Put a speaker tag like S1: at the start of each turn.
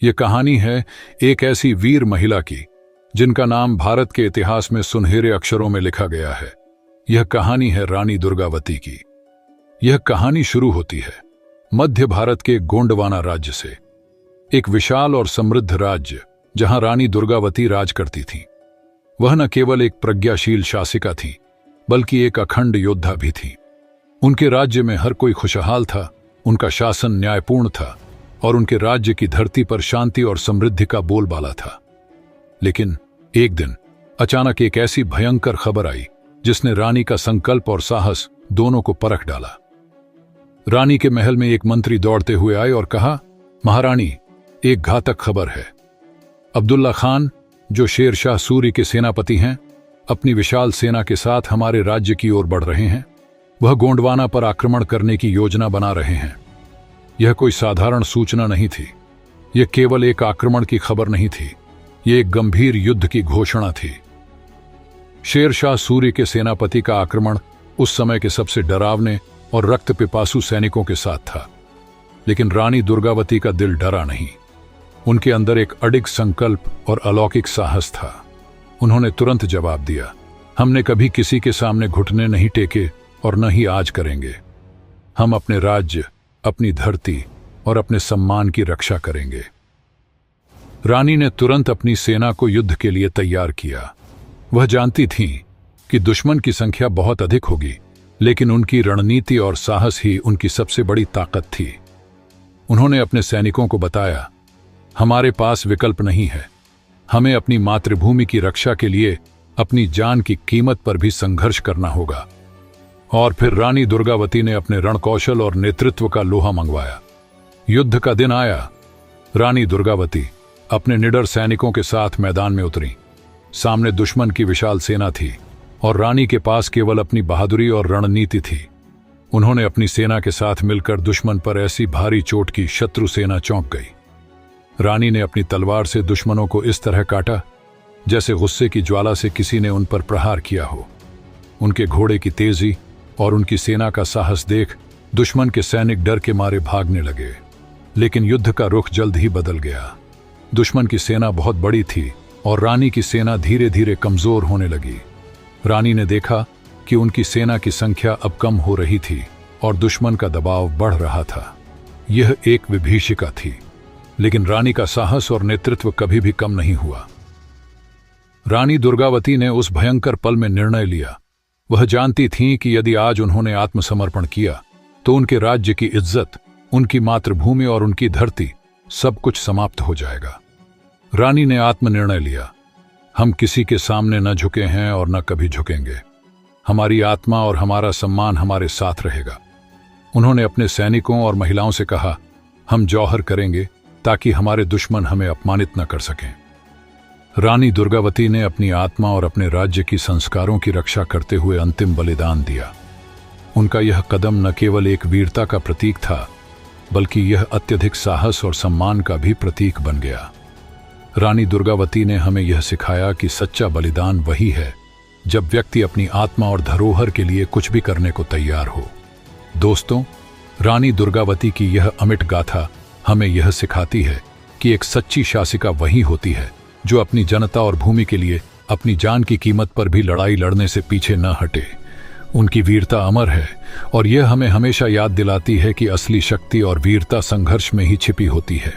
S1: ये कहानी है एक ऐसी वीर महिला की जिनका नाम भारत के इतिहास में सुनहरे अक्षरों में लिखा गया है। यह कहानी है रानी दुर्गावती की। यह कहानी शुरू होती है मध्य भारत के गोंडवाना राज्य से, एक विशाल और समृद्ध राज्य जहां रानी दुर्गावती राज करती थीं। वह न केवल एक प्रज्ञाशील शासिका थी बल्कि एक अखंड योद्धा भी थी। उनके राज्य में हर कोई खुशहाल था, उनका शासन न्यायपूर्ण था और उनके राज्य की धरती पर शांति और समृद्धि का बोलबाला था। लेकिन एक दिन अचानक एक ऐसी भयंकर खबर आई जिसने रानी का संकल्प और साहस दोनों को परख डाला। रानी के महल में एक मंत्री दौड़ते हुए आए और कहा, महारानी, एक घातक खबर है। अब्दुल्ला खान, जो शेर शाह सूरी के सेनापति हैं, अपनी विशाल सेना के साथ हमारे राज्य की ओर बढ़ रहे हैं। वह गोंडवाना पर आक्रमण करने की योजना बना रहे हैं। यह कोई साधारण सूचना नहीं थी, यह केवल एक आक्रमण की खबर नहीं थी, यह एक गंभीर युद्ध की घोषणा थी। शेर शाह सूरी के सेनापति का आक्रमण उस समय के सबसे डरावने और रक्त पिपासु सैनिकों के साथ था। लेकिन रानी दुर्गावती का दिल डरा नहीं। उनके अंदर एक अडिग संकल्प और अलौकिक साहस था। उन्होंने तुरंत जवाब दिया, हमने कभी किसी के सामने घुटने नहीं टेके और न ही आज करेंगे। हम अपने राज्य, अपनी धरती और अपने सम्मान की रक्षा करेंगे। रानी ने तुरंत अपनी सेना को युद्ध के लिए तैयार किया। वह जानती थी कि दुश्मन की संख्या बहुत अधिक होगी, लेकिन उनकी रणनीति और साहस ही उनकी सबसे बड़ी ताकत थी। उन्होंने अपने सैनिकों को बताया, हमारे पास विकल्प नहीं है। हमें अपनी मातृभूमि की रक्षा के लिए अपनी जान की कीमत पर भी संघर्ष करना होगा। और फिर रानी दुर्गावती ने अपने रणकौशल और नेतृत्व का लोहा मंगवाया। युद्ध का दिन आया। रानी दुर्गावती अपने निडर सैनिकों के साथ मैदान में उतरी। सामने दुश्मन की विशाल सेना थी और रानी के पास केवल अपनी बहादुरी और रणनीति थी। उन्होंने अपनी सेना के साथ मिलकर दुश्मन पर ऐसी भारी चोट की शत्रु सेना चौंक गई। रानी ने अपनी तलवार से दुश्मनों को इस तरह काटा जैसे गुस्से की ज्वाला से किसी ने उन पर प्रहार किया हो। उनके घोड़े की तेजी और उनकी सेना का साहस देख दुश्मन के सैनिक डर के मारे भागने लगे। लेकिन युद्ध का रुख जल्द ही बदल गया। दुश्मन की सेना बहुत बड़ी थी और रानी की सेना धीरे धीरे कमजोर होने लगी। रानी ने देखा कि उनकी सेना की संख्या अब कम हो रही थी और दुश्मन का दबाव बढ़ रहा था। यह एक विभीषिका थी, लेकिन रानी का साहस और नेतृत्व कभी भी कम नहीं हुआ। रानी दुर्गावती ने उस भयंकर पल में निर्णय लिया। वह जानती थीं कि यदि आज उन्होंने आत्मसमर्पण किया तो उनके राज्य की इज्जत, उनकी मातृभूमि और उनकी धरती सब कुछ समाप्त हो जाएगा। रानी ने आत्मनिर्णय लिया, हम किसी के सामने न झुके हैं और न कभी झुकेंगे। हमारी आत्मा और हमारा सम्मान हमारे साथ रहेगा। उन्होंने अपने सैनिकों और महिलाओं से कहा, हम जौहर करेंगे ताकि हमारे दुश्मन हमें अपमानित न कर सकें। रानी दुर्गावती ने अपनी आत्मा और अपने राज्य की संस्कारों की रक्षा करते हुए अंतिम बलिदान दिया। उनका यह कदम न केवल एक वीरता का प्रतीक था, बल्कि यह अत्यधिक साहस और सम्मान का भी प्रतीक बन गया। रानी दुर्गावती ने हमें यह सिखाया कि सच्चा बलिदान वही है जब व्यक्ति अपनी आत्मा और धरोहर के लिए कुछ भी करने को तैयार हो। दोस्तों, रानी दुर्गावती की यह अमिट गाथा हमें यह सिखाती है कि एक सच्ची शासिका वही होती है जो अपनी जनता और भूमि के लिए अपनी जान की कीमत पर भी लड़ाई लड़ने से पीछे न हटे। उनकी वीरता अमर है और यह हमें हमेशा याद दिलाती है कि असली शक्ति और वीरता संघर्ष में ही छिपी होती है।